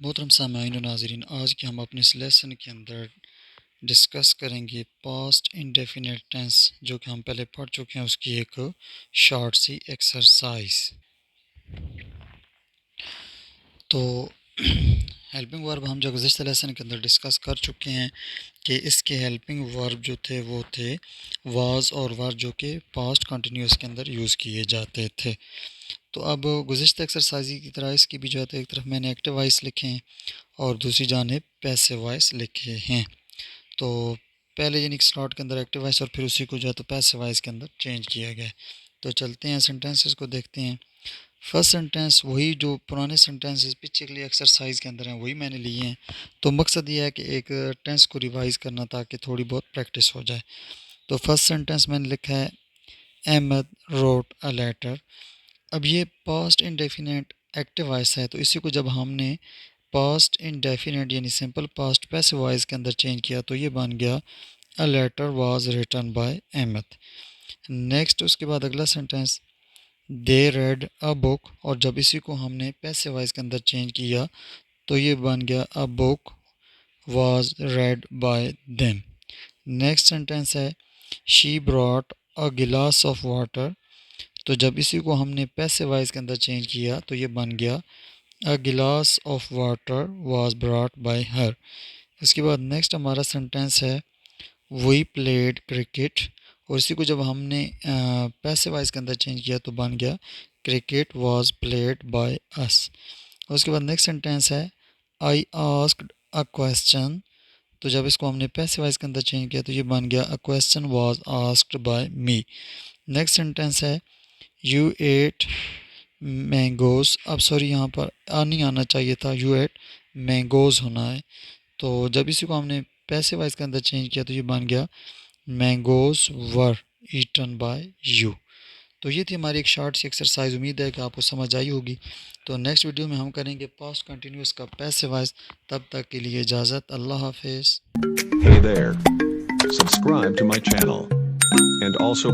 मोहतरम सामाईन व नाज़रीन, आज के हम अपने इस लेसन के अंदर डिस्कस करेंगे पास्ट इंडेफिनिट टेंस, जो कि हम पहले पढ़ चुके हैं। उसकी एक शॉर्ट सी एक्सरसाइज। तो हेल्पिंग वर्ब हम जो गुज़िश्ता लेसन के अंदर डिस्कस कर चुके हैं कि इसके हेल्पिंग वर्ब जो थे वो थे वाज और वर, जो कि पास्ट कंटिन्यूस के अंदर यूज़ किए जाते थे। तो अब गुज़िश्ता एक्सरसाइज की तरह इसकी भी जो है एक तरफ मैंने एक्टिव वॉइस लिखे हैं और दूसरी जानिब पैसिव वॉइस लिखे हैं। तो पहले यानी स्लॉट के अंदर एक्टिव वॉइस और फिर उसी को जो है तो पैसिव वॉइस के अंदर चेंज किया गया है। तो चलते हैं सेंटेंसेस को देखते हैं। फर्स्ट सेंटेंस वही जो पुराने सेंटेंसेस पीछे के लिए एक्सरसाइज के अंदर हैं वही मैंने लिए हैं। तो मकसद ये है कि एक टेंस को रिवाइज करना ताकि थोड़ी बहुत प्रैक्टिस हो जाए। तो फर्स्ट सेंटेंस मैंने लिखा है अहमद रोट अ लेटर। अब ये पास्ट इंडेफिनिट एक्टिव वॉइस है, तो इसी को जब हमने पास्ट इंडेफिनिट यानी सिंपल पास्ट पैसिव वॉइस के अंदर चेंज किया तो ये बन गया a letter was written by Ahmad. Next उसके बाद अगला sentence they read a book, और जब इसी को हमने पैसिव वॉइस के अंदर चेंज किया तो ये बन गया a book was red bye them. Next sentence है शी ब्रॉट अ गिलास ऑफ वाटर, तो जब इसी को हमने पैसिव वॉइस के अंदर चेंज किया तो ये बन गया अ गिलास of water was brought by हर। इसके बाद नेक्स्ट हमारा सेंटेंस है वी प्लेड क्रिकेट, और इसी को जब हमने पैसिव वॉइस के अंदर चेंज किया तो बन गया cricket was played by us. उसके बाद नेक्स्ट सेंटेंस है आई आस्क्ड अ क्वेश्चन, तो जब इसको हमने पैसिव वॉइस के अंदर चेंज किया तो ये बन गया a question was asked by me. Next sentence है यू एट मैंगोज, अब सॉरी यहाँ पर नहीं आना चाहिए था, यू एट मैंगोज होना है। तो जब इसी को हमने पैसिव वॉइस के अंदर चेंज किया तो ये बन गया mangoes were eaten by you. तो ये थी हमारी एक शॉर्ट सी एक्सरसाइज। उम्मीद है कि आपको समझ आई होगी। तो नेक्स्ट वीडियो में हम करेंगे पास्ट कंटिन्यूस का पैसिव वॉइस। तब तक के लिए इजाज़त, अल्लाह हाफिज़। Hey there. Subscribe to my channel. And also